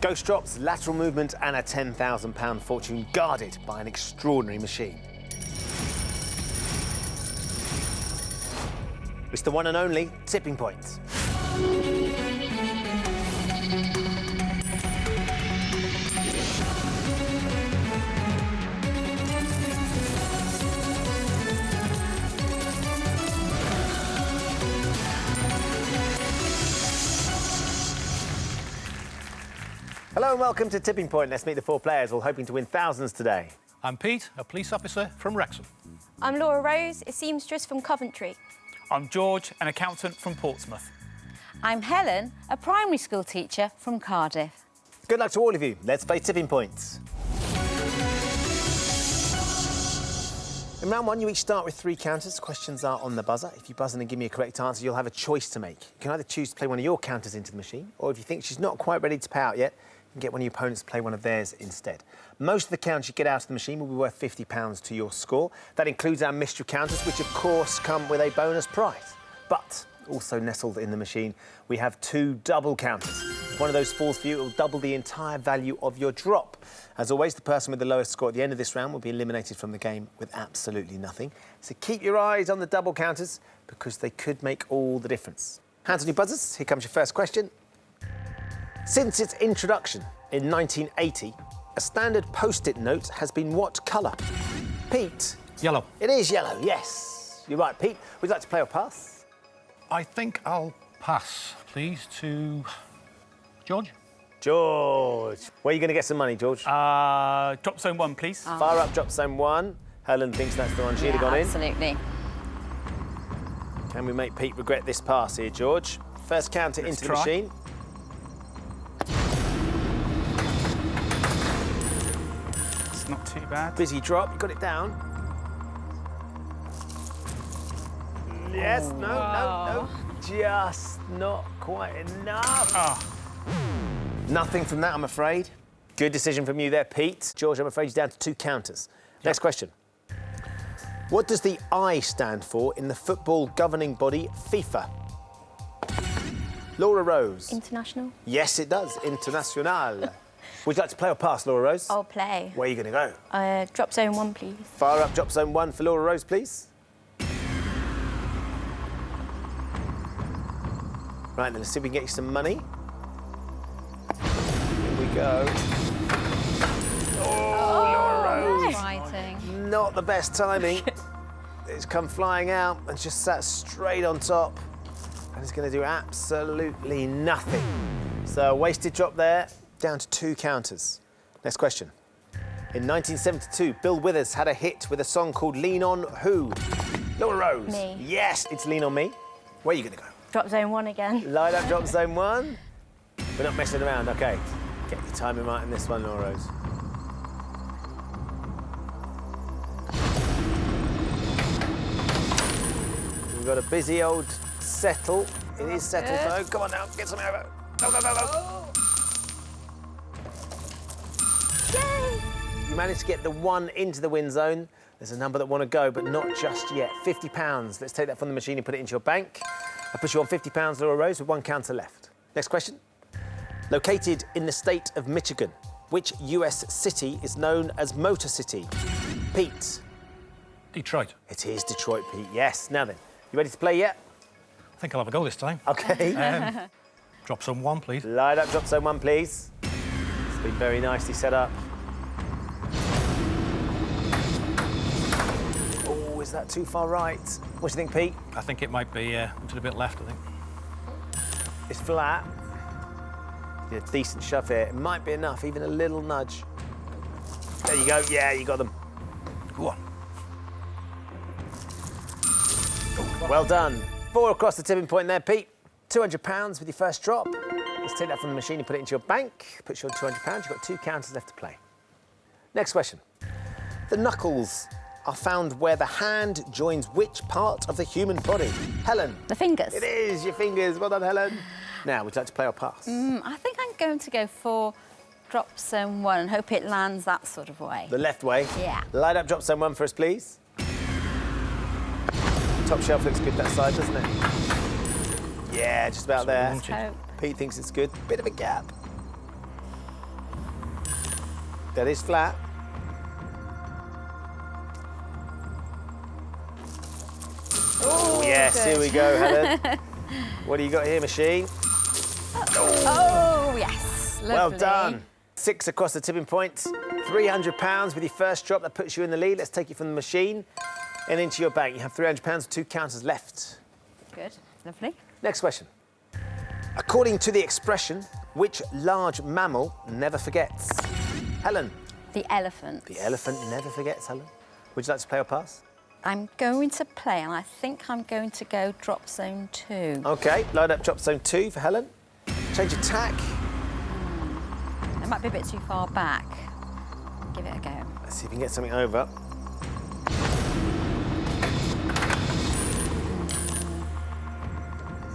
Ghost drops, lateral movement and a £10,000 fortune guarded by an extraordinary machine. It's the one and only tipping point. Hello and welcome to Tipping Point. Let's meet the four players, all hoping to win thousands today. I'm Pete, a police officer from Wrexham. I'm Laura Rose, a seamstress from Coventry. I'm George, an accountant from Portsmouth. I'm Helen, a primary school teacher from Cardiff. Good luck to all of you. Let's play Tipping Points. In round one, you each start with 3 counters. Questions are on the buzzer. If you buzz in and give me a correct answer, you'll have a choice to make. You can either choose to play one of your counters into the machine, or if you think she's not quite ready to pay out yet, you can get one of your opponents to play one of theirs instead. Most of the counters you get out of the machine will be worth £50 to your score. That includes our mystery counters, which of course come with a bonus prize. But also nestled in the machine, we have 2 double counters. If one of those falls for you, it will double the entire value of your drop. As always, the person with the lowest score at the end of this round will be eliminated from the game with absolutely nothing. So keep your eyes on the double counters because they could make all the difference. Hands on your buzzers. Here comes your first question. Since its introduction in 1980, a standard post-it note has been what colour? Pete? Yellow. It is yellow, yes. You're right, Pete. Would you like to play or pass? I think I'll pass, please, to George. George. Where are you going to get some money, George? Drop zone 1, please. Fire up, drop zone 1. Helen thinks that's the one she'd have gone absolutely. in. Can we make Pete regret this pass here, George? First counter Let's into try. the machine. It's not too bad. Busy drop, you got it down. Yes, no. Just not quite enough. Nothing from that, I'm afraid. Good decision from you there, Pete. George, I'm afraid you're down to 2 counters. Next question. What does the I stand for in the football governing body FIFA? Laura Rose. International. Yes, it does. International. Would you like to play or pass, Laura Rose? I'll play. Where are you going to go? Drop zone 1, please. Fire up, drop zone 1 for Laura Rose, please. Right, then let's see if we can get you some money. Here we go. Oh, Laura Rose. Exciting. Not the best timing. It's come flying out and just sat straight on top. And it's going to do absolutely nothing. So a wasted drop there, down to 2 counters. Next question. In 1972, Bill Withers had a hit with a song called Lean On Who? Laura Rose. Me. Yes, it's Lean On Me. Where are you going to go? Drop zone 1 again. Light up, drop zone 1. We're not messing around, OK. Get your timing right in this one, Laura Rose. We've got a busy old settle. It is settled, though. Come on now, get some over. Go, go, go, go. Yay! You managed to get the 1 into the win zone. There's a number that want to go, but not just yet. £50. Let's take that from the machine and put it into your bank. I'll put you on £50, Laura Rose, with 1 counter left. Next question. Located in the state of Michigan, which US city is known as Motor City? Pete. Detroit. It is Detroit, Pete, yes. Now then, you ready to play yet? I think I'll have a go this time. OK. Drop zone 1, please. Light up, drop zone 1, please. It's been very nicely set up. Oh, is that too far right? What do you think, Pete? I think it might be a little bit left, I think. It's flat. You did a decent shove here. It might be enough, even a little nudge. There you go. Yeah, you got them. Go on. Well done. 4 across the tipping point there, Pete. £200 with your first drop. Let's take that from the machine and put it into your bank. Puts you on £200. You've got 2 counters left to play. Next question. The knuckles are found where the hand joins which part of the human body? Helen. The fingers. It is your fingers. Well done, Helen. Now, would you like to play or pass? I think I'm going to go for drop zone 1 and hope it lands that sort of way. The left way? Yeah. Light up drop zone 1 for us, please. Top shelf looks good that side, doesn't it? Yeah, just about there. Hope. Pete thinks it's good. Bit of a gap. That is flat. Oh, yes, good. here we go, Helen. What do you got here, machine? Oh, yes. Lovely. Well done. 6 across the tipping point. £300 with your first drop. That puts you in the lead. Let's take it from the machine and into your bank. You have £300 with 2 counters left. Good. Lovely. Next question. According to the expression, which large mammal never forgets? Helen. The elephant. The elephant never forgets, Helen. Would you like to play or pass? I'm going to play, and I think I'm going to go drop zone 2. OK, load up drop zone 2 for Helen. Change your tack. It might be a bit too far back. Give it a go. Let's see if we can get something over.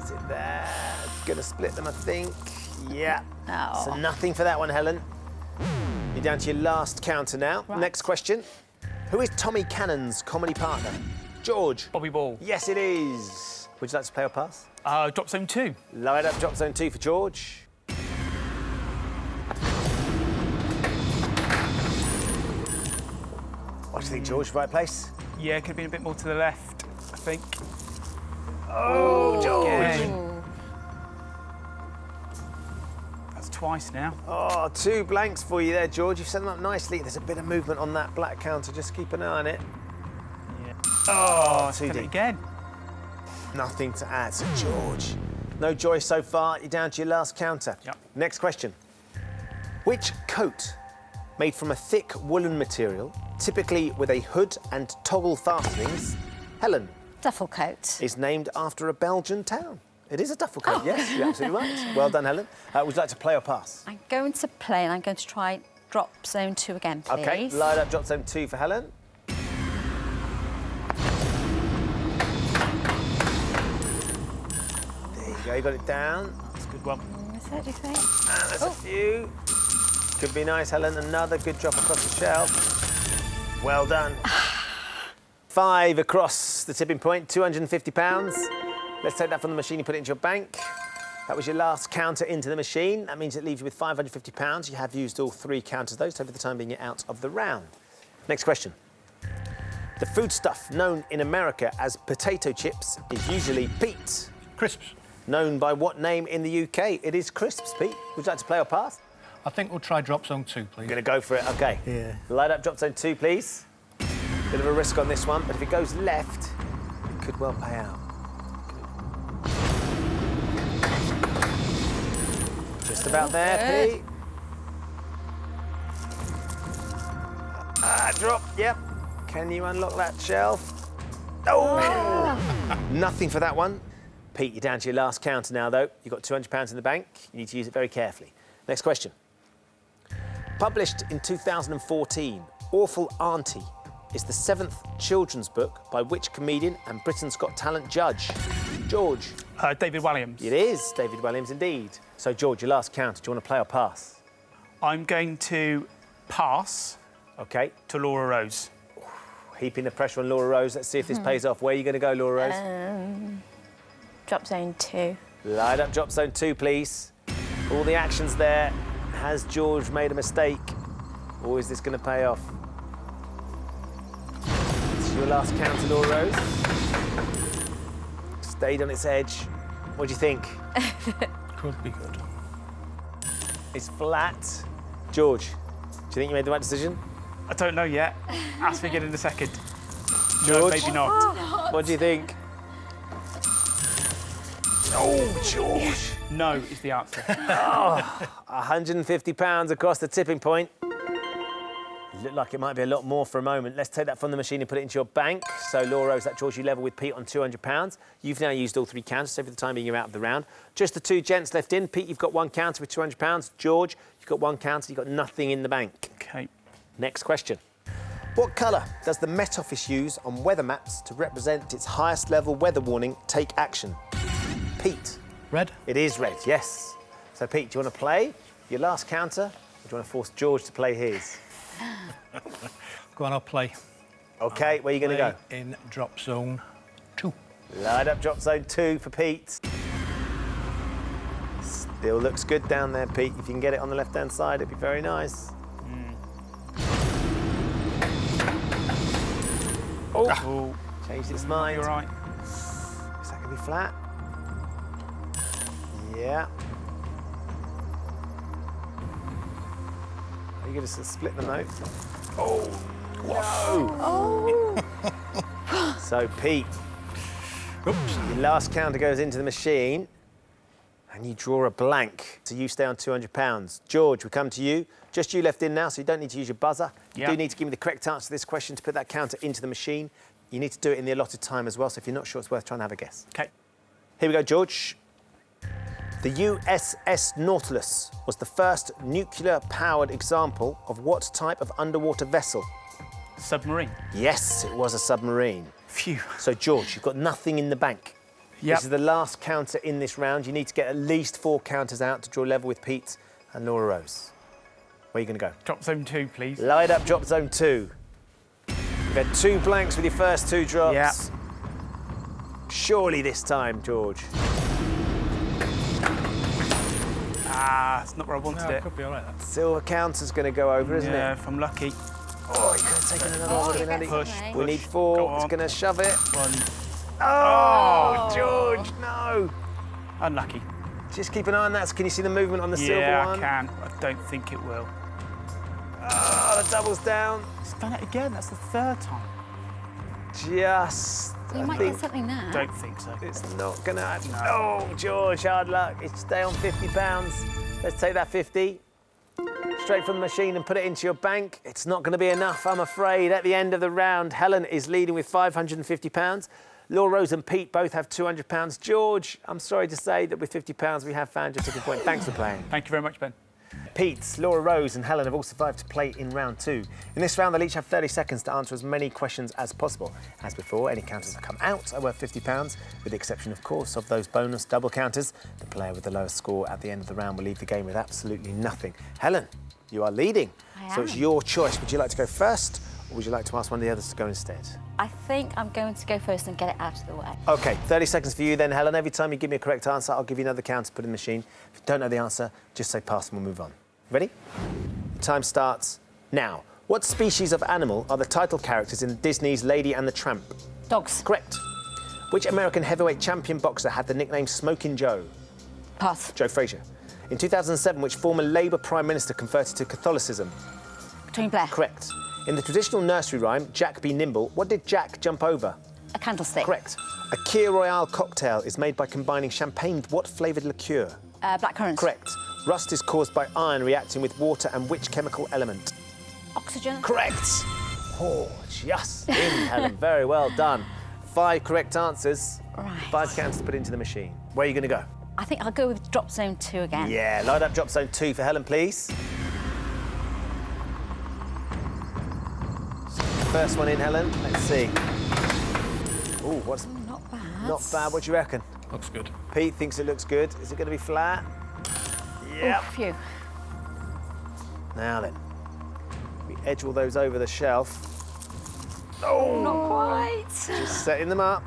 Is it there? Gonna split them, I think. Yeah. Oh. So nothing for that one, Helen. You're down to your last counter now. Right. Next question. Who is Tommy Cannon's comedy partner? George. Bobby Ball. Yes, it is. Would you like to play or pass? Drop zone 2. Light up drop zone 2 for George. What do you think, George? Right place? Yeah, could have been a bit more to the left, I think. Oh, George. Again. That's twice now. Oh, 2 blanks for you there, George. You've set them up nicely. There's a bit of movement on that black counter. Just keep an eye on it. Yeah. Oh, Did 2 it deep. again. Nothing to add. So, George, no joy so far. You're down to your last counter. Yep. Next question. Which coat, made from a thick woolen material, typically with a hood and toggle fastenings, Helen, Duffel coat. is named after a Belgian town? It is a duffel coat, yes, you're absolutely right. Well done, Helen. Would you like to play or pass? I'm going to play, and I'm going to try drop zone 2 again, please. OK, light up drop zone 2 for Helen. There you go, you got it down. That's a good one. Is it, do you think? And there's a few. Could be nice, Helen. Another good drop across the shelf. Well done. 5 across the tipping point, £250. Let's take that from the machine and put it into your bank. That was your last counter into the machine. That means it leaves you with £550. You have used all 3 counters, though, so for the time being, you're out of the round. Next question. The foodstuff known in America as potato chips is usually Pete. Crisps. Known by what name in the UK? It is crisps, Pete. Would you like to play or pass? I think we'll try drop zone 2, please. Going to go for it, OK. Yeah. Light up drop zone 2, please. Bit of a risk on this one, but if it goes left, it could well pay out. Just about there, good. Pete. Drop, yep. Can you unlock that shelf? Oh! Nothing for that one. Pete, you're down to your last counter now, though. You've got £200 in the bank. You need to use it very carefully. Next question. Published in 2014, Awful Auntie is the 7th children's book by which comedian and Britain's Got Talent judge? George. David Walliams. It is David Walliams, indeed. So, George, your last counter. Do you want to play or pass? I'm going to pass OK. to Laura Rose. Heaping the pressure on Laura Rose. Let's see if this pays off. Where are you going to go, Laura Rose? Drop zone 2. Light up drop zone 2, please. All the action's there. Has George made a mistake? Or is this going to pay off? It's your last counter, Laura Rose. Stayed on its edge. What do you think? Could be good. It's flat. George, do you think you made the right decision? I don't know yet. Ask me again in a second. No, George? maybe not. What do you think? Oh, George. No is the answer. £150 across the tipping point. Looked like it might be a lot more for a moment. Let's take that from the machine and put it into your bank. So, Laura Rose, that draws you level with Pete on £200. You've now used all 3 counters, so for the time being, you're out of the round. Just the 2 gents left in. Pete, you've got 1 counter with £200. George, you've got 1 counter. You've got nothing in the bank. OK. Next question. What colour does the Met Office use on weather maps to represent its highest level weather warning, take action? Pete. Red? It is red, yes. So, Pete, do you want to play your last counter, or do you want to force George to play his? Go on, I'll play. OK, where are you going to go? Play in drop zone 2. Light up drop zone 2 for Pete. Still looks good down there, Pete. If you can get it on the left-hand side, it'd be very nice. Oh, Changed its mind. you're right. Is that going to be flat? Yeah. Are you going to split the note? Oh, no! Oh. So, Pete, your last counter goes into the machine and you draw a blank. So you stay on £200. George, we come to you. Just you left in now, so you don't need to use your buzzer. You do need to give me the correct answer to this question to put that counter into the machine. You need to do it in the allotted time as well, so if you're not sure, it's worth trying to have a guess. OK. Here we go, George. The USS Nautilus was the first nuclear-powered example of what type of underwater vessel? Submarine. Yes, it was a submarine. Phew. So, George, you've got nothing in the bank. Yep. This is the last counter in this round. You need to get at least 4 counters out to draw level with Pete and Laura Rose. Where are you going to go? Drop zone 2, please. Light up drop zone 2. You've had 2 blanks with your first 2 drops. Yeah. Surely this time, George. Ah, it's not where I wanted No, it. it could be all right, that. Silver counter's going to go over, isn't Yeah, it? if I'm lucky. Oh, you could have taken another one. you Andy. got Push, something. We need 4. Go It's on. going to shove it. 1. Oh, George, no. Unlucky. Just keep an eye on that. Can you see the movement on the silver Yeah, one? I can. I don't think it will. Oh, the double's down. It's done it again. That's the 3rd time. Just. You I might think get something there. Don't think so. it's not going to happen. Oh, George, hard luck. It's stay on £50. Let's take that 50. Straight from the machine and put it into your bank. It's not going to be enough, I'm afraid. At the end of the round, Helen is leading with £550. Laura Rose and Pete both have £200. George, I'm sorry to say that with £50 we have found your tipping point. Thanks for playing. Thank you very much, Ben. Pete, Laura Rose and Helen have all survived to play in round 2. In this round, they'll each have 30 seconds to answer as many questions as possible. As before, any counters that come out are worth £50, with the exception, of course, of those bonus double counters. The player with the lowest score at the end of the round will leave the game with absolutely nothing. Helen, you are leading. So it's your choice. Would you like to go first, or would you like to ask one of the others to go instead? I think I'm going to go first and get it out of the way. OK, 30 seconds for you then, Helen. Every time you give me a correct answer, I'll give you another counter to put in the machine. If you don't know the answer, just say pass and we'll move on. Ready? The time starts now. What species of animal are the title characters in Disney's Lady and the Tramp? Dogs. Correct. Which American heavyweight champion boxer had the nickname Smokin' Joe? Pass. Joe Frazier. In 2007, which former Labour Prime Minister converted to Catholicism? Tony Blair. Correct. In the traditional nursery rhyme, Jack be nimble, what did Jack jump over? A candlestick. Correct. A Kir Royale cocktail is made by combining champagne with what flavoured liqueur? Blackcurrant. Correct. Rust is caused by iron reacting with water and which chemical element? Oxygen. Correct. Oh, just in, Helen. Very well done. 5 correct answers. Right. 5 counts to put into the machine. Where are you going to go? I think I'll go with drop zone 2 again. Yeah, light up drop zone 2 for Helen, please. First one in, Helen. Let's see. Oh, what's Not bad. not bad? What do you reckon? Looks good. Pete thinks it looks good. Is it going to be flat? Yep. Oh, phew. Now then, we edge all those over the shelf. Not quite. Just setting them up.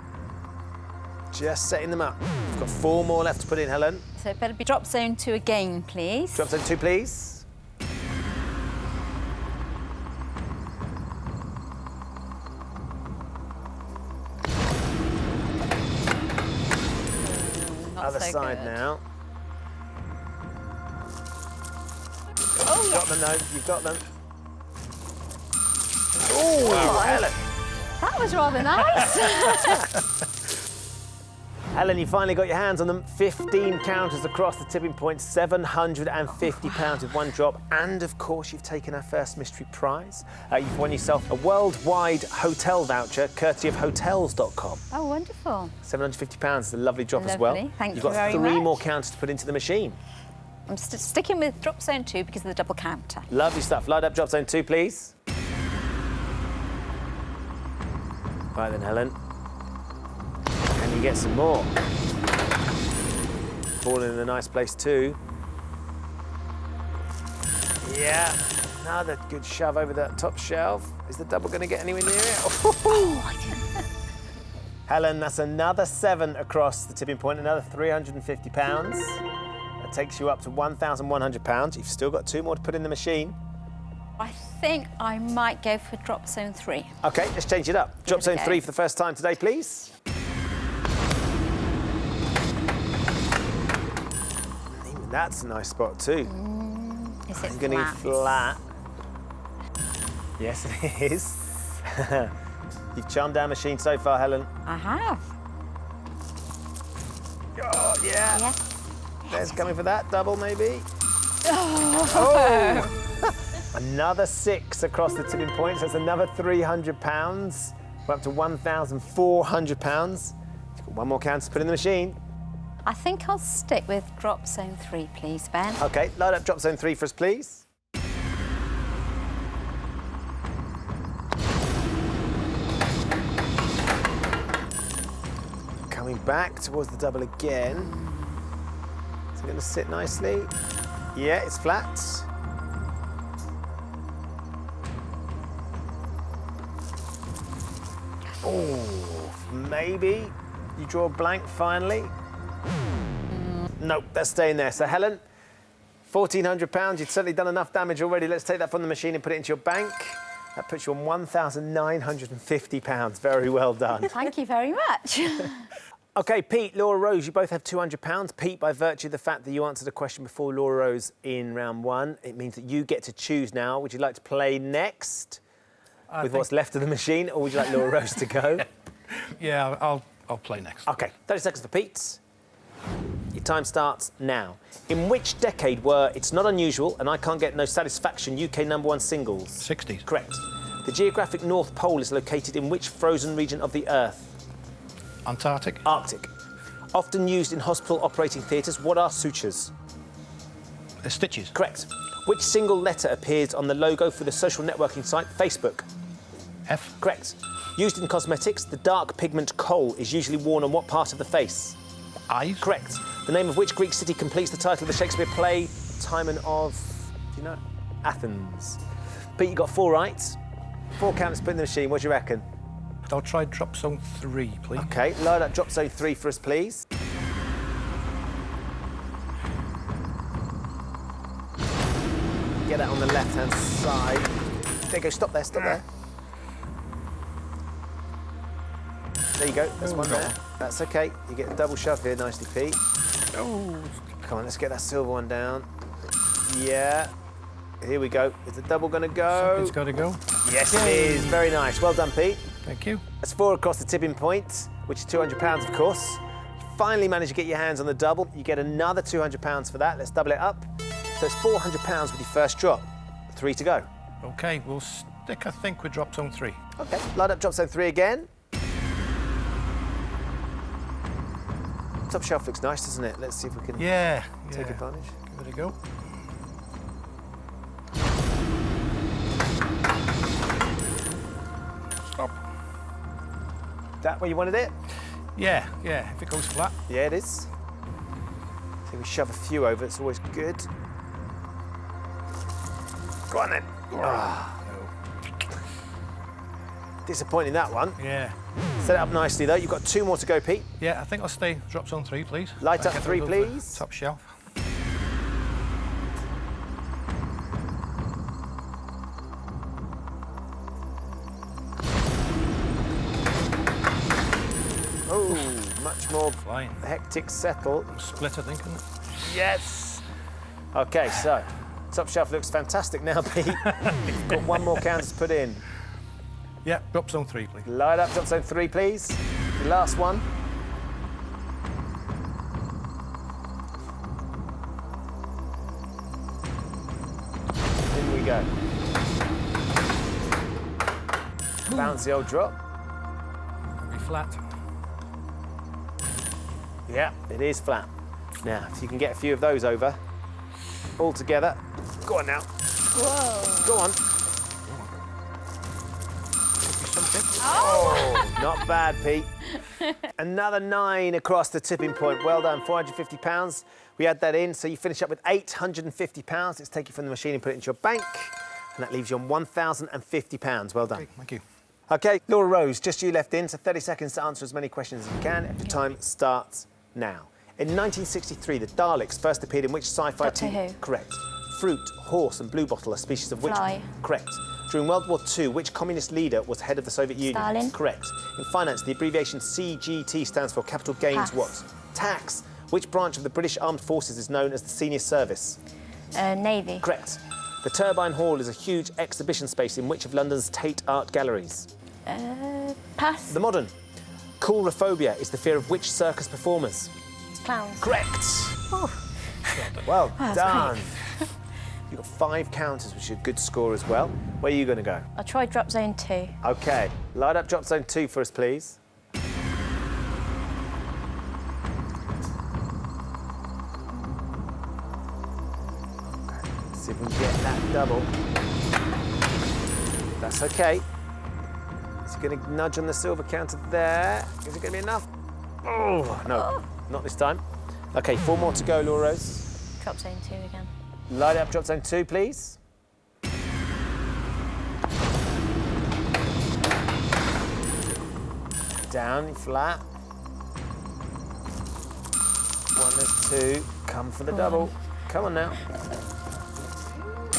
Just setting them up. We've got 4 more left to put in, Helen. So it better be drop zone 2 again, please. Drop zone 2, please. Not Other so side good. now. Oh, You've got them, though. You've got them. Oh, Helen. that was rather nice. Helen, you finally got your hands on them. 15 counters across the tipping point, £750 with 1 drop. And, of course, you've taken our first mystery prize. You've won yourself a worldwide hotel voucher, courtesy of Hotels.com. Oh, wonderful. £750 is a lovely drop as well. Lovely. Thank You've you got very 3 much. more counters to put into the machine. I'm sticking with drop zone 2 because of the double counter. Lovely stuff. Light up drop zone 2, please. Right then, Helen. Can you get some more? Falling in a nice place too. Yeah. Another good shove over that top shelf. Is the double going to get anywhere near it? Oh, Helen, that's another 7 across the tipping point, another £350. That takes you up to £1,100. You've still got 2 more to put in the machine. I think I might go for drop zone 3. OK, let's change it up. Drop zone 3 for the first time today, please. Even that's a nice spot too. Is it I'm going to flat? flat. Yes, it is. You've charmed our machine so far, Helen. I have. Oh, yeah. Yes. There's coming for that. Double, maybe. Oh! Another 6 across the tipping points. That's another £300. We're up to £1,400. You've got one more counter to put in the machine. I think I'll stick with drop zone 3, please, Ben. OK, load up drop zone 3 for us, please. Coming back towards the double again. Is it going to sit nicely? Yeah, it's flat. Oh, maybe you draw a blank finally. Nope, that's staying there. So, Helen, £1,400. You've certainly done enough damage already. Let's take that from the machine and put it into your bank. That puts you on £1,950. Very well done. Thank you very much. OK, Pete, Laura Rose, you both have £200. Pete, by virtue of the fact that you answered a question before Laura Rose in round 1, it means that you get to choose now. Would you like to play next with what's left of the machine, or would you like Laura Rose to go? Yeah, I'll play next. OK, 30 seconds for Pete. Your time starts now. In which decade were It's Not Unusual and I Can't Get No Satisfaction UK #1 singles? 60s. Correct. The geographic North Pole is located in which frozen region of the Earth? Antarctic. Arctic. Often used in hospital operating theatres, what are sutures? Stitches. Correct. Which single letter appears on the logo for the social networking site Facebook? F. Correct. Used in cosmetics, the dark pigment kohl is usually worn on what part of the face? Eyes. Correct. The name of which Greek city completes the title of the Shakespeare play, Timon of, do you know? Athens. Pete, you got 4 right. 4 counters put in the machine. What do you reckon? I'll try drop zone 3, please. OK, load up drop zone 3 for us, please. Get that on the left-hand side. There you go, stop there, stop there. There you go, there's one there. That's OK. You get a double shove here nicely, Pete. Oh. Come on, let's get that silver one down. Yeah. Here we go. Is the double going to go? Something's got to go. Yes, it is. Very nice. Well done, Pete. Thank you. That's 4 across the tipping point, which is £200, of course. You finally managed to get your hands on the double. You get another £200 for that. Let's double it up. So it's £400 with your first drop. 3 to go. OK, we'll stick, I think, with drop zone 3. OK, load up drop zone 3 again. Top shelf looks nice, doesn't it? Let's see if we can take advantage. Give it a go. Stop. That where you wanted it? Yeah, if it goes flat. Yeah, it is. So we shove a few over, it's always good. Go on then. Ah. No. Disappointing that one. Yeah. Set it up nicely though. You've got 2 more to go, Pete. Yeah, I think I'll stay drop zone 3, please. Light up Get 3, rid of the please. Top shelf. Oh, much more Flying. hectic settle. Split, I think, isn't it? Yes. OK, so top shelf looks fantastic now, Pete. You've got 1 more counter to put in. Yeah, drop zone 3, please. Light up drop zone 3, please. The last one. In we go. Bouncy old drop. Be flat. Yeah, it is flat. Now, if you can get a few of those over, all together. Go on now. Whoa. Go on. Something. Oh, not bad, Pete. Another 9 across the tipping point. Well done, £450. We add that in, so you finish up with £850. Let's take it from the machine and put it into your bank. And that leaves you on £1,050. Well done. Okay, thank you. OK, Laura Rose, just you left in, so 30 seconds to answer as many questions as you can. Your time starts now. In 1963, the Daleks first appeared in which sci-fi Doctor TV? Who. Correct. fruit, horse and bluebottle are species of which? Fly. Correct. During World War II, which communist leader was head of the Soviet Union? Stalin. Correct. In finance, the abbreviation CGT stands for capital gains Pass. what? Tax. Which branch of the British Armed Forces is known as the Senior Service? Navy. Correct. The Turbine Hall is a huge exhibition space in which of London's Tate Art galleries? Pass. The Modern. Coulrophobia is the fear of which circus performers? Clowns. Correct. Well done. You've got 5 counters, which is a good score as well. Where are you going to go? I'll try drop zone 2. OK. Light up drop zone 2 for us, please. See if we can get that double. That's OK. Is he going to nudge on the silver counter there? Is it going to be enough? Oh, no, not this time. OK, 4 more to go, Laura Rose. Drop zone 2 again. Light up drop zone 2, please. Down, flat. 1, there's 2. Come for the double. Come on now.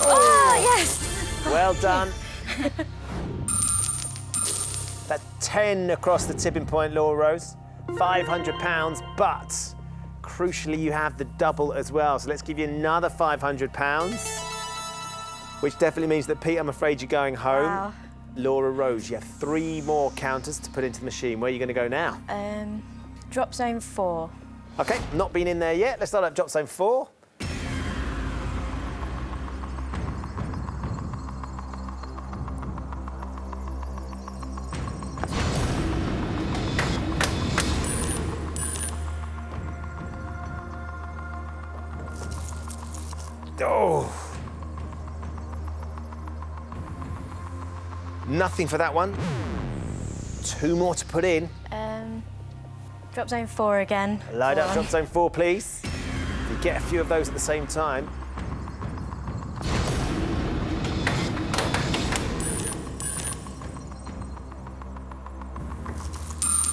Oh, yes! Well done. That 10 across the tipping point, Laura Rose. £500, but crucially, you have the double as well. So let's give you another £500, which definitely means that, Pete, I'm afraid you're going home. Wow. Laura Rose, you have 3 more counters to put into the machine. Where are you going to go now? Drop zone 4. OK, not been in there yet. Let's start up drop zone 4. Oh! Nothing for that one. 2 more to put in. Drop zone 4 again. Light Go up on. drop zone 4, please. If you get a few of those at the same time.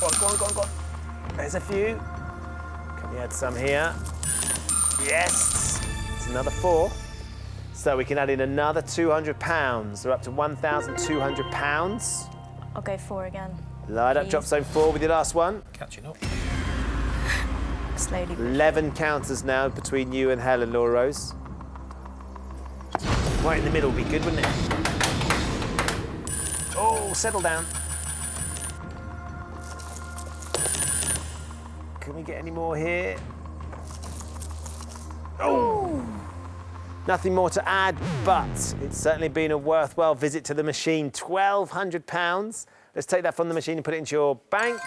Go on, go on, go on. There's a few. Can we add some here? Yes. It's another 4. So we can add in another £200. We're up to £1,200. I'll go 4 again. Light up Please. drop zone 4 with your last one. Catching up. Slowly. 11 counters now between you and Helen, Laura Rose. Right in the middle would be good, wouldn't it? Oh, settle down. Can we get any more here? Oh! Nothing more to add, but it's certainly been a worthwhile visit to the machine. £1,200. Let's take that from the machine and put it into your bank.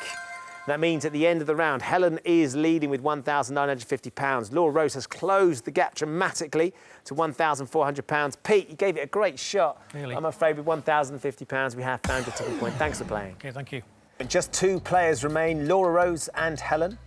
That means at the end of the round, Helen is leading with £1,950. Laura Rose has closed the gap dramatically to £1,400. Pete, you gave it a great shot. Really? I'm afraid with £1,050, we have found your tipping point. Thanks for playing. OK, thank you. And just 2 players remain, Laura Rose and Helen.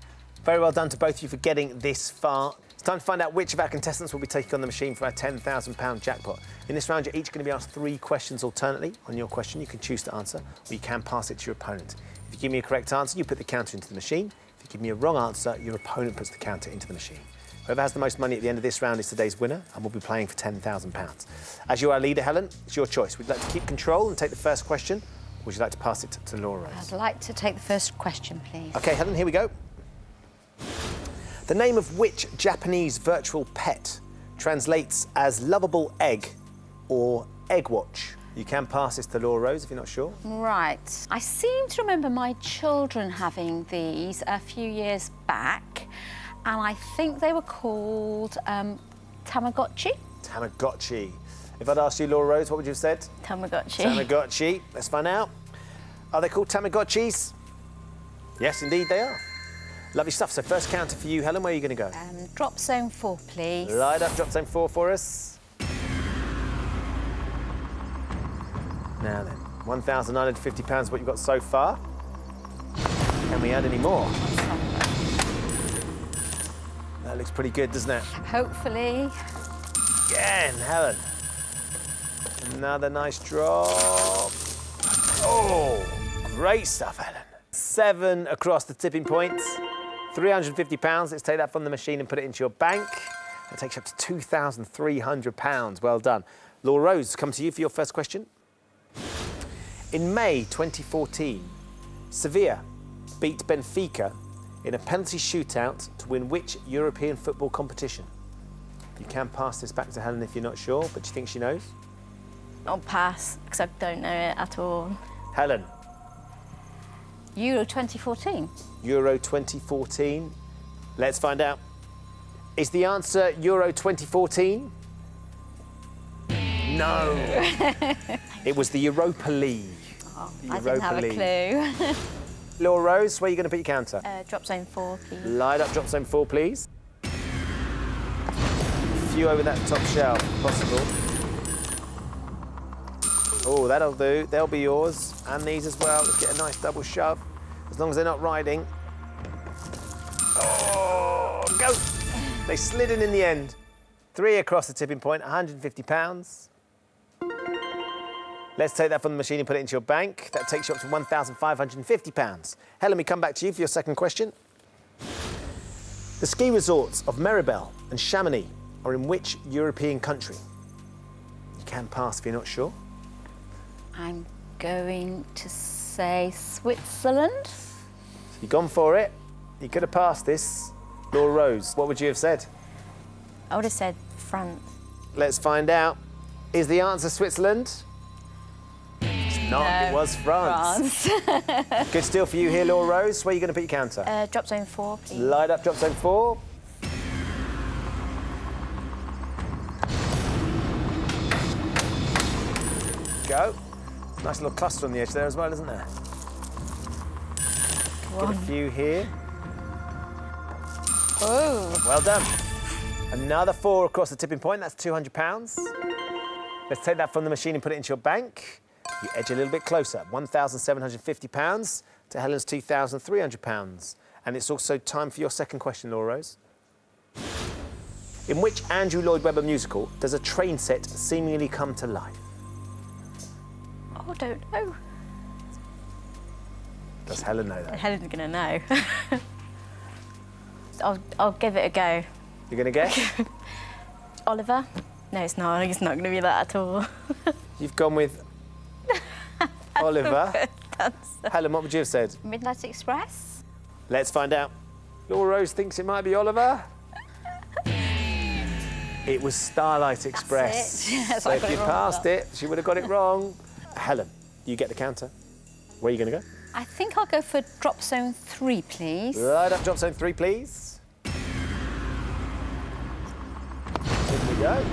Very well done to both of you for getting this far. It's time to find out which of our contestants will be taking on the machine for our £10,000 jackpot. In this round, you're each going to be asked 3 questions alternately. On your question, you can choose to answer, or you can pass it to your opponent. If you give me a correct answer, you put the counter into the machine. If you give me a wrong answer, your opponent puts the counter into the machine. Whoever has the most money at the end of this round is today's winner, and we'll be playing for £10,000. As you're our leader, Helen, it's your choice. Would you like to keep control and take the first question, or would you like to pass it to Laura Rose? I'd like to take the first question, please. OK, Helen, here we go. The name of which Japanese virtual pet translates as lovable egg or egg watch? You can pass this to Laura Rose if you're not sure. Right. I seem to remember my children having these a few years back, and I think they were called Tamagotchi. Tamagotchi. If I'd asked you, Laura Rose, what would you have said? Tamagotchi. Tamagotchi. Let's find out. Are they called Tamagotchis? Yes, indeed they are. Lovely stuff. So first counter for you, Helen. Where are you going to go? Drop zone 4, please. Light up drop zone 4 for us. Now then, £1,950 what you've got so far. Can we add any more? That looks pretty good, doesn't it? Hopefully. Again, Helen. Another nice drop. Oh, great stuff, Helen. 7 across the tipping point. £350. Let's take that from the machine and put it into your bank. That takes you up to £2,300. Well done. Laura Rose, come to you for your first question. In May 2014, Sevilla beat Benfica in a penalty shootout to win which European football competition? You can pass this back to Helen if you're not sure, but do you think she knows? I'll pass, because I don't know it at all. Helen. Euro 2014. Euro 2014. Let's find out. Is the answer Euro 2014? No. It was the Europa League. Oh, The I didn't have a Europa clue. Laura Rose, where are you going to put your counter? Drop zone 4, please. Light up drop zone 4, please. A few over that top shelf, if possible. Oh, that'll do. They'll be yours. And these as well. Let's get a nice double shove. As long as they're not riding. Oh, go! They slid in the end. 3 across the tipping point, £150. Let's take that from the machine and put it into your bank. That takes you up to £1,550. Helen, we come back to you for your second question. The ski resorts of Meribel and Chamonix are in which European country? You can pass if you're not sure. I'm going to say Switzerland. You've gone for it. You could have passed this. Laura Rose, what would you have said? I would have said France. Let's find out. Is the answer Switzerland? It's not. No, It was France. Good steal for you here, Laura Rose. Where are you going to put your counter? Drop zone 4, please. Light up drop zone 4. Go. Nice little cluster on the edge there as well, isn't there? Get a few here. Oh. Well done. Another 4 across the tipping point. That's £200. Let's take that from the machine and put it into your bank. You edge a little bit closer. £1,750 to Helen's £2,300. And it's also time for your second question, Laura Rose. In which Andrew Lloyd Webber musical does a train set seemingly come to life? Oh, I don't know. Does Helen know that? Helen's going to know. I'll give it a go. You're going to guess? Oliver? No, it's not. It's not going to be that at all. You've gone with Oliver. Helen, what would you have said? Midnight Express. Let's find out. Laura Rose thinks it might be Oliver. It was Starlight Express. it. That's So why I if got you it wrong. passed it, she would have got it wrong. Helen, you get the counter. Where are you going to go? I think I'll go for drop zone 3, please. Right up drop zone 3, please. Here we go.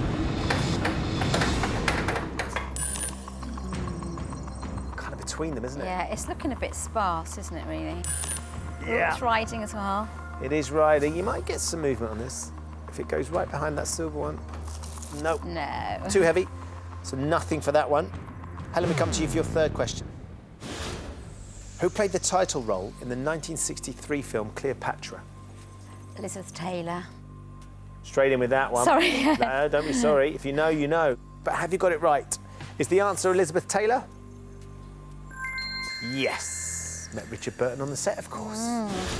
Kind of between them, isn't it? Yeah, it's looking a bit sparse, isn't it, really? Yeah. It's riding as well. It is riding. You might get some movement on this if it goes right behind that silver one. Nope. No. Too heavy. So nothing for that one. Helen, we come to you for your third question. Who played the title role in the 1963 film Cleopatra? Elizabeth Taylor. Straight in with that one. Sorry. No, don't be sorry. If you know, you know. But have you got it right? Is the answer Elizabeth Taylor? Yes. Met Richard Burton on the set, of course.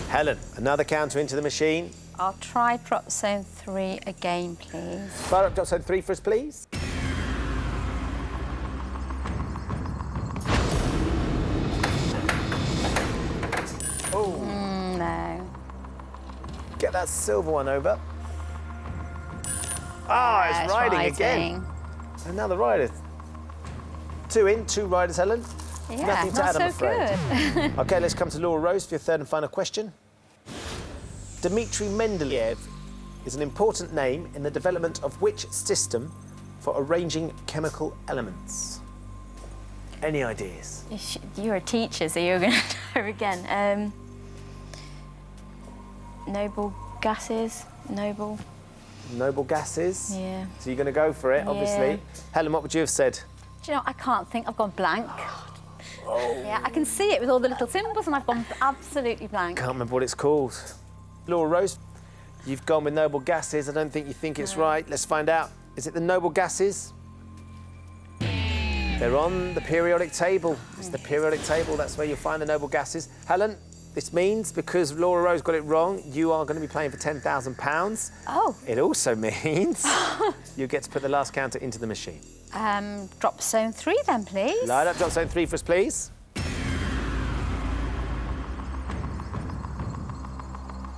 Helen, another counter into the machine. I'll try drop zone 3 again, please. Fire up drop zone 3 for us, please. Oh. No. Get that silver one over. Ah, Yeah, it's riding again. Another rider. 2 in, 2 riders, Helen. Yeah, Nothing to not add, I'm so afraid. good. OK, let's come to Laura Rose for your third and final question. Dmitry Mendeleev is an important name in the development of which system for arranging chemical elements? Any ideas? You're a teacher, so you're going to know again. Noble gases? Noble? Noble gases? Yeah. So you're going to go for it, obviously. Yeah. Helen, what would you have said? Do you know, I can't think. I've gone blank. Yeah, I can see it with all the little symbols and I've gone absolutely blank. Can't remember what it's called. Laura Rose, you've gone with noble gases. I don't think you think it's right. Let's find out. Is it the noble gases? They're on the periodic table. It's the periodic table. That's where you'll find the noble gases. Helen, This means, because Laura Rose got it wrong, you are going to be playing for £10,000. Oh. It also means you get to put the last counter into the machine. Drop zone 3 then, please. Light up drop zone 3 for us, please.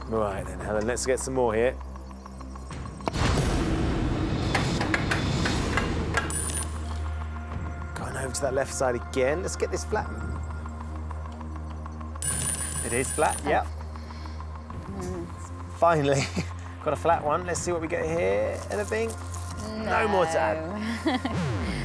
Right then, Helen, let's get some more here. Going over to that left side again. Let's get this flat. It is flat, yep. Finally, got a flat one. Let's see what we get here. Anything? No more to add.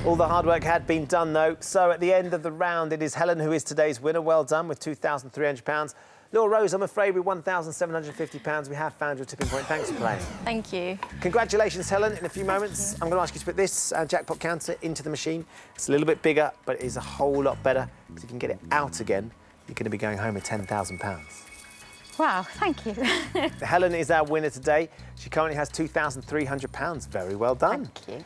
All the hard work had been done, though. So at the end of the round, it is Helen who is today's winner. Well done, with £2,300. Laura Rose, I'm afraid with £1,750, we have found your tipping point. Thanks for playing. Thank you. Congratulations, Helen. In a few moments, I'm going to ask you to put this jackpot counter into the machine. It's a little bit bigger, but it is a whole lot better. If you can get it out again, you're going to be going home with £10,000. Wow, thank you. Helen is our winner today. She currently has £2,300. Very well done. Thank you.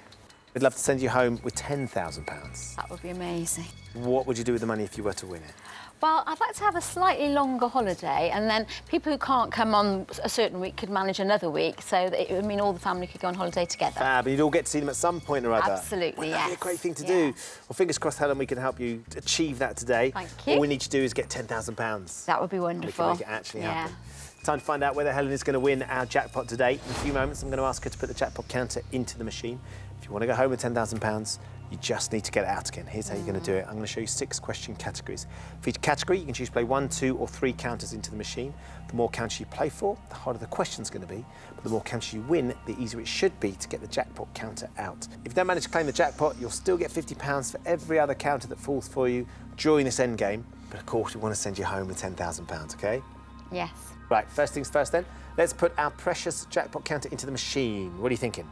We'd love to send you home with £10,000. That would be amazing. What would you do with the money if you were to win it? Well, I'd like to have a slightly longer holiday, and then people who can't come on a certain week could manage another week, so that it would mean all the family could go on holiday together. Fab, and you'd all get to see them at some point or other. Absolutely, That'd be a yes. great thing to do. Well, fingers crossed, Helen, we can help you achieve that today. Thank you. All we need to do is get £10,000. That would be wonderful. We can make it actually happen. Time to find out whether Helen is going to win our jackpot today. In a few moments, I'm going to ask her to put the jackpot counter into the machine. If you want to go home with £10,000, you just need to get it out again. Here's how you're going to do it. I'm going to show you 6 question categories. For each category, you can choose to play 1, 2 or 3 counters into the machine. The more counters you play for, the harder the question's going to be. But the more counters you win, the easier it should be to get the jackpot counter out. If you don't manage to claim the jackpot, you'll still get £50 for every other counter that falls for you during this end game. But of course, we want to send you home with £10,000, OK? Yes. Right, first things first then. Let's put our precious jackpot counter into the machine. What are you thinking?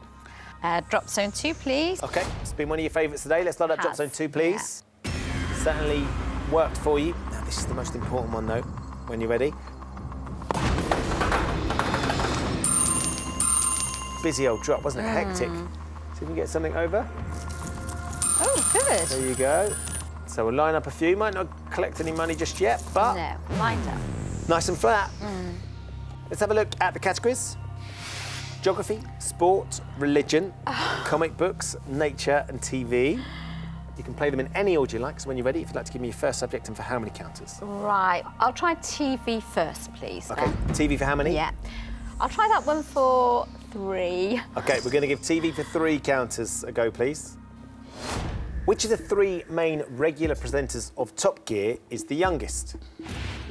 Drop zone 2, please. OK, it's been one of your favourites today. Let's load up drop zone 2, please. Yeah. Certainly worked for you. Now, this is the most important one, though, when you're ready. Busy old drop, wasn't it? Hectic. See if we can get something over. Oh, good. There you go. So we'll line up a few. Might not collect any money just yet, but... No, lined up. Nice and flat. Let's have a look at the categories. Geography, sport, religion, comic books, nature and TV. You can play them in any order you like, so when you're ready, if you'd like to give me your first subject and for how many counters. Right, I'll try TV first, please. OK, TV for how many? Yeah. I'll try that one for 3. OK, we're going to give TV for 3 counters a go, please. Which of the 3 main regular presenters of Top Gear is the youngest?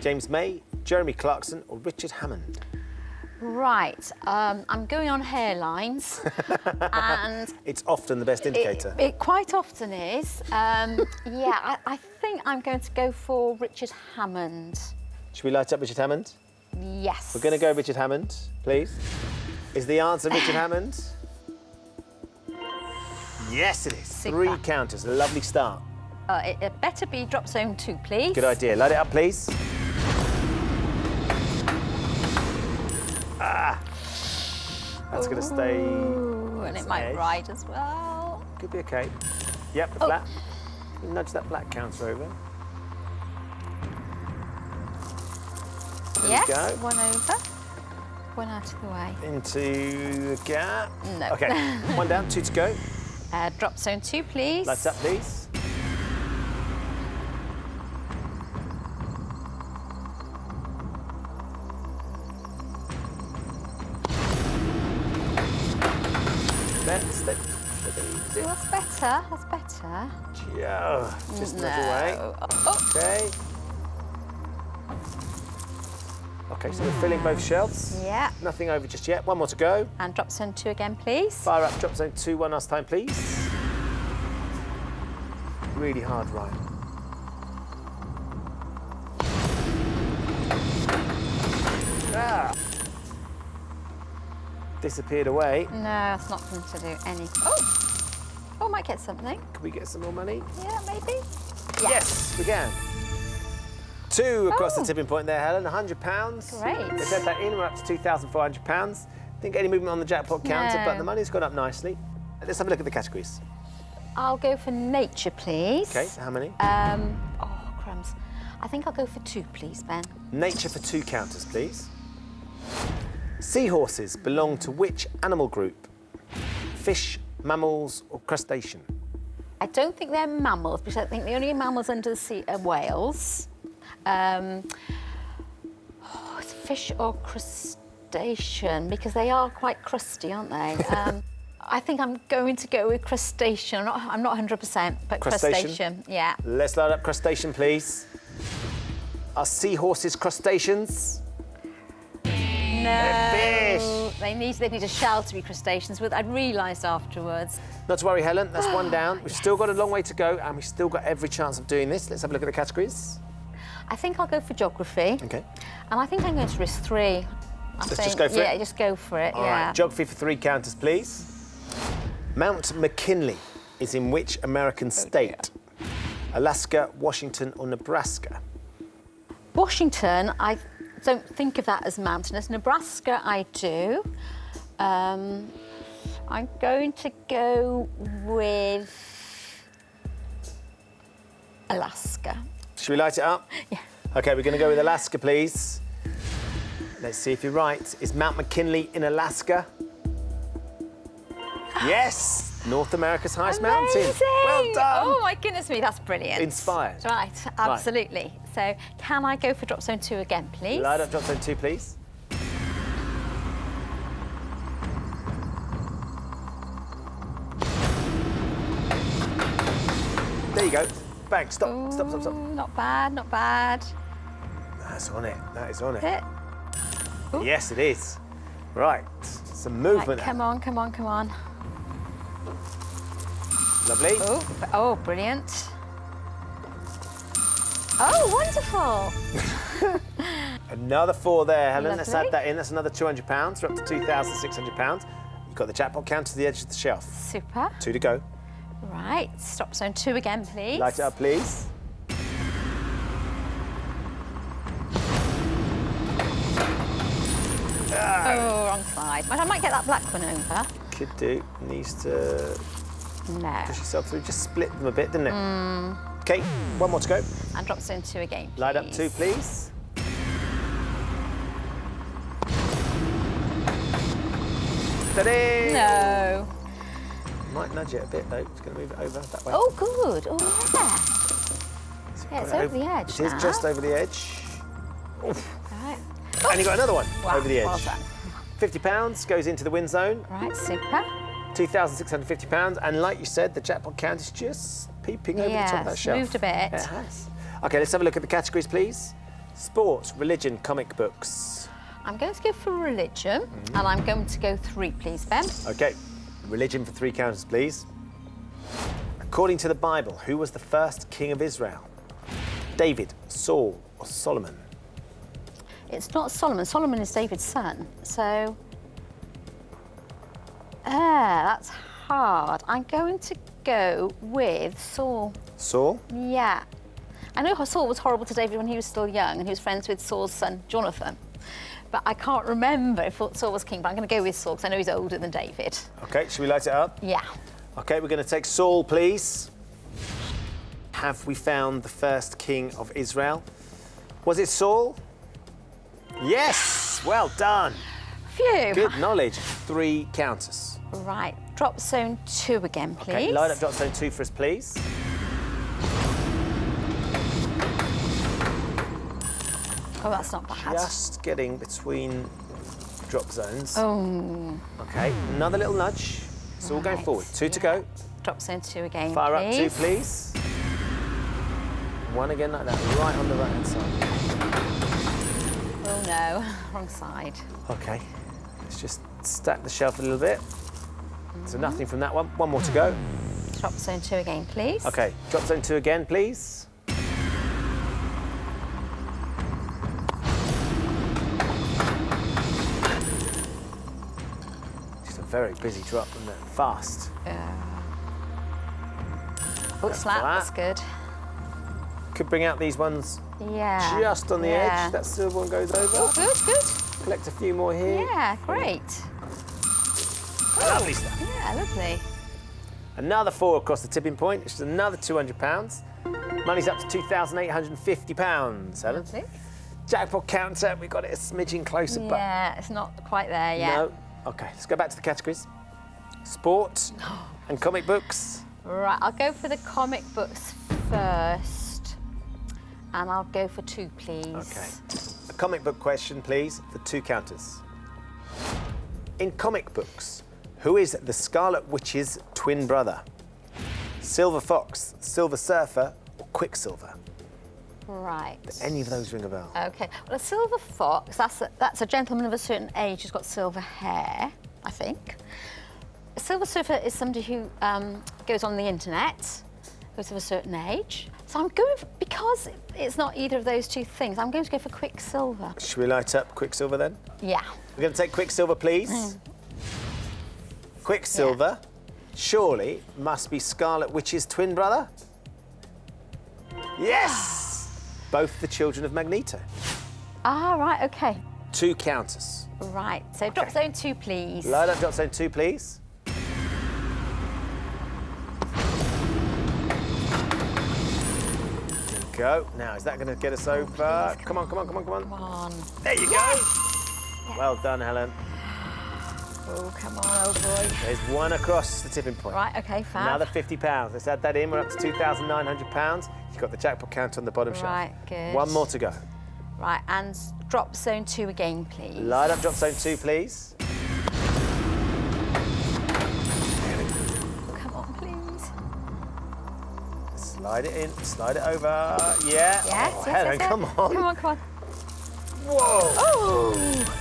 James May, Jeremy Clarkson or Richard Hammond? Right, I'm going on hairlines, and... It's often the best indicator. It quite often is. Yeah, I think I'm going to go for Richard Hammond. Should we light up Richard Hammond? Yes. We're going to go Richard Hammond, please. Is the answer Richard Hammond? Yes, it is. Super. 3 counters, a lovely start. It better be drop zone 2, please. Good idea. Light it up, please. That's going to stay. Ooh, and it might edge. ride as well. Could be okay. Yep, the flat. Nudge that black counter over. There Yes, we go. 1 over. 1 out of the way. Into the gap. No. OK, 1 down, 2 to go. Drop zone 2, please. Light up, please. That's better. That's better. Yeah, just nudge away. Oh. OK. OK, so we're filling both shelves. Yeah. Nothing over just yet. 1 more to go. And drop zone 2 again, please. Fire up, drop zone 2 one last time, please. Really hard ride. Ah! Disappeared away. No, that's not going to do any. Oh, might get something. Can we get some more money? Yeah, maybe. Yes, we can. 2 across the tipping point there, Helen. £100. Great. Let's add that in. We're up to £2,400. Didn't get any movement on the jackpot counter, No. but the money's gone up nicely. Let's have a look at the categories. I'll go for nature, please. OK, how many? Oh, crumbs. I think I'll go for 2, please, Ben. Nature for 2 counters, please. Seahorses belong to which animal group? Fish, mammals, or crustacean? I don't think they're mammals, because I think the only mammals under the sea are whales. It's fish or crustacean, because they are quite crusty, aren't they? I think I'm going to go with crustacean. I'm not 100%, but crustacean, yeah. Let's load up crustacean, please. Are seahorses crustaceans? No. They're fish. They need a shell to be crustaceans, but I'd realised afterwards. Not to worry, Helen, that's 1 down. We've still got a long way to go, and we've still got every chance of doing this. Let's have a look at the categories. I think I'll go for geography. Okay. And I think I'm going to risk 3. Let's just go for it? Yeah, just go for it, All right, geography for 3 counters, please. Mount McKinley is in which American state? Alaska, Washington, or Nebraska? Washington, I don't think of that as mountainous. Nebraska, I do. I'm going to go with Alaska. Should we light it up? Yeah. OK, we're going to go with Alaska, please. Let's see if you're right. Is Mount McKinley in Alaska? Yes! North America's highest mountain. Well done. Oh, my goodness me, that's brilliant. Inspired. Right, absolutely. So can I go for drop zone 2 again, please? Light up drop zone 2, please. There you go. Bang, stop, stop, stop, stop. Not bad, not bad. That's on it, that is on it. It. Yes, it is. Right, some movement. Right, come on, come on, come on. Lovely. Oh, brilliant. Oh, wonderful. Another 4 there, Helen. Let's Lovely. add that in. That's another £200. We're up to £2,600. You've got the jackpot counter to the edge of the shelf. Super. 2 to go. Right, stop zone 2 again, please. Light it up, please. Oh, wrong side. I might get that black one over. Could do. Needs to No. push yourself through. Just split them a bit, didn't it? OK, 1 more to go. And drop zone 2 again, please. Light up 2, please. Ta-da! No. Might nudge it a bit, though. It's going to move it over that way. Oh, good. Oh, yeah. Yeah, it's over the edge It is now. just over the edge. Oof. Right. And you've got another one Wow, over the edge. well done. £50 goes into the win zone. Right, super. £2,650. And like you said, the jackpot count is just peeping over the top of that Yes, shelf. moved a bit. It has. OK, let's have a look at the categories, please. Sports, religion, comic books. I'm going to go for religion, and I'm going to go 3, please, Ben. OK, religion for 3 counters, please. According to the Bible, who was the first king of Israel? David, Saul, or Solomon? It's not Solomon. Solomon is David's son. So, that's hard. I'm going to go with Saul. Saul? Yeah. I know Saul was horrible to David when he was still young, and he was friends with Saul's son, Jonathan. But I can't remember if Saul was king, but I'm going to go with Saul because I know he's older than David. OK, should we light it up? Yeah. OK, we're going to take Saul, please. Have we found the first king of Israel? Was it Saul? Yes! Well done. Phew. Good knowledge. 3 counters. Right. Drop zone 2 again, please. OK, light up drop zone 2 for us, please. Oh, that's not bad. Just getting between drop zones. Oh. OK, another little nudge. It's all going Right, forward. 2 to go. Drop zone 2 again, Fire please. up 2, please. 1 again like that, right on the right-hand side. Oh, no. Wrong side. OK, let's just stack the shelf a little bit. So nothing from that one. 1 more to go. Drop zone 2 again, please. OK, drop zone 2 again, please. Just a very busy drop, isn't it? Fast. Oh, it's flat. flat. That's good. Could bring out these ones Yeah. just on the Yeah. edge. That silver one goes over. Oh, good, good. Collect a few more here. Yeah, great. Lovely stuff. Yeah, lovely. Another 4 across the tipping point, which is another £200. Money's up to £2,850, Helen. Lovely. Jackpot counter, we got it a smidgen closer, but Yeah, it's not quite there yet. no. OK, let's go back to the categories. Sport and comic books. Right, I'll go for the comic books first. And I'll go for 2, please. OK. A comic book question, please, for 2 counters. In comic books, who is the Scarlet Witch's twin brother? Silver Fox, Silver Surfer, or Quicksilver? Right. Any of those ring a bell? Okay. Well, a silver fox, that's a gentleman of a certain age who's got silver hair, I think. A silver surfer is somebody who goes on the internet, who's of a certain age. So I'm going for, because it's not either of those 2 things, I'm going to go for Quicksilver. Should we light up Quicksilver then? Yeah. We're going to take Quicksilver, please. Quicksilver, surely, must be Scarlet Witch's twin brother? Yes! Both the children of Magneto. Ah, right, okay. 2 counters. Right, so drop zone 2, please. Light up drop zone 2, please. There we go. Now, is that going to get us over? Come on, come on, come on, come on. Come on. There you go. Well done, Helen. Oh, come on, oh boy. There's 1 across the tipping point. Right, okay, fab. Another £50. Let's add that in. We're up to £2,900. You've got the jackpot counter on the bottom shelf. Right, good. 1 more to go. Right, and drop zone 2 again, please. Light up drop zone 2, please. Come on, please. Slide it in, slide it over. Yeah. Yes, Oh, yes, Helen, yes, come yes. on. Come on, come on. Whoa. Oh,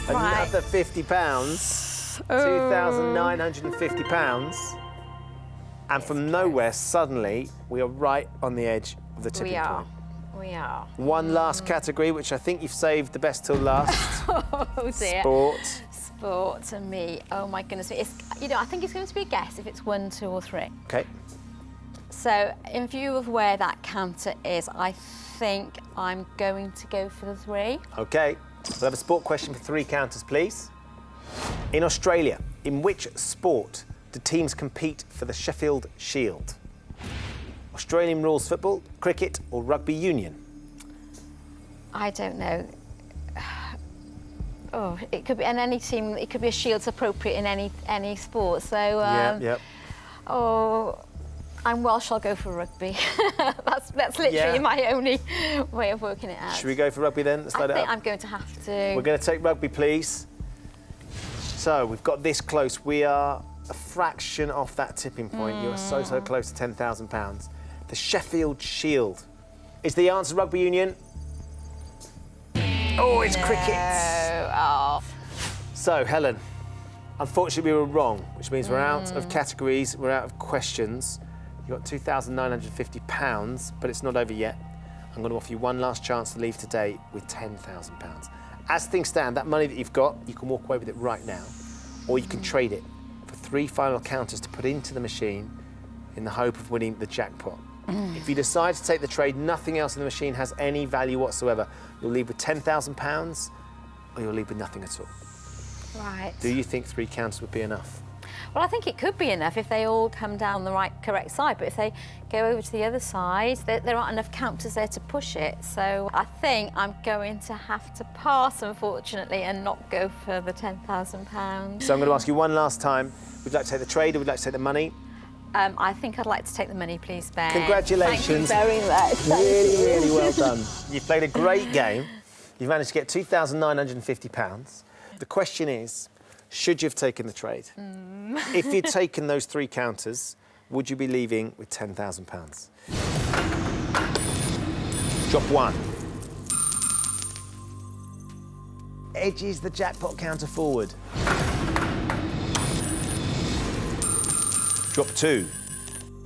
Another £50. £2,950. And from nowhere, suddenly, we are right on the edge of the tipping point. We are. 1 last category, which I think you've saved the best till last. Oh dear. Sport. Sport and me. Oh my goodness. It's, I think it's going to be a guess if it's 1, 2 or 3. OK. So, in view of where that counter is, I think I'm going to go for the 3. OK. We'll have a sport question for 3 counters, please. In Australia, in which sport do teams compete for the Sheffield Shield? Australian rules football, cricket or rugby union? I don't know. Oh, it could be in any team. It could be a shield's appropriate in any sport. So, Yep. oh, I'm Welsh. I'll go for rugby. that's literally my only way of working it out. Should we go for rugby then? Let's I load it think up. I'm going to have to. We're going to take rugby, please. So we've got this close. We are a fraction off that tipping point. You are so close to £10,000. The Sheffield Shield. Is the answer rugby union? Oh, it's cricket. Oh. So, Helen, unfortunately we were wrong, which means we're out of categories, we're out of questions. You've got £2,950, but it's not over yet. I'm going to offer you 1 last chance to leave today with £10,000. As things stand, that money that you've got, you can walk away with it right now, or you can trade it for 3 final counters to put into the machine in the hope of winning the jackpot. If you decide to take the trade, nothing else in the machine has any value whatsoever. You'll leave with £10,000, or you'll leave with nothing at all. Right. Do you think 3 counters would be enough? Well, I think it could be enough if they all come down the correct side, but if they go over to the other side, there aren't enough counters there to push it. So I think I'm going to have to pass, unfortunately, and not go for the £10,000. So I'm going to ask you 1 last time. Would you like to take the trade or would you like to take the money? I think I'd like to take the money, please, Ben. Congratulations. Thank you very much. Really, really well done. You've played a great game. You've managed to get £2,950. The question is, should you have taken the trade? If you'd taken those 3 counters, would you be leaving with £10,000? Drop 1. Edges the jackpot counter forward. Drop 2.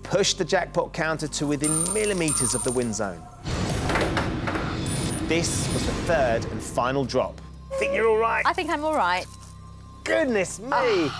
Push the jackpot counter to within millimetres of the win zone. This was the 3rd and final drop. Think you're all right? I think I'm all right. Goodness me!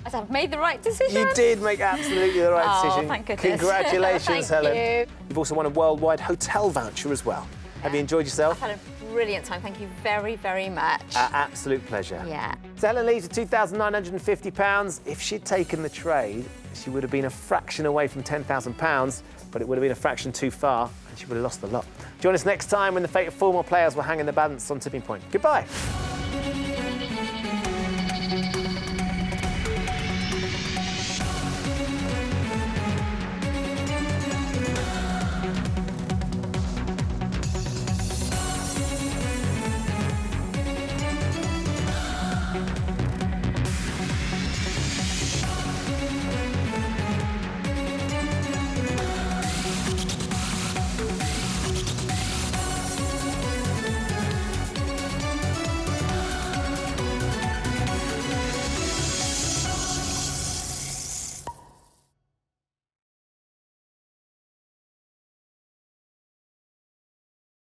I've made the right decision. You did make absolutely the right decision. Thank goodness. Congratulations, Thank Helen. you. You've also won a worldwide hotel voucher as well. Have you enjoyed yourself? I've had a brilliant time. Thank you very, very much. Absolute pleasure. Yeah. So Helen leaves with £2,950. If she'd taken the trade, She would have been a fraction away from £10,000, but it would have been a fraction too far, and she would have lost the lot. Join us next time when the fate of 4 more players will hang in the balance on Tipping Point. Goodbye.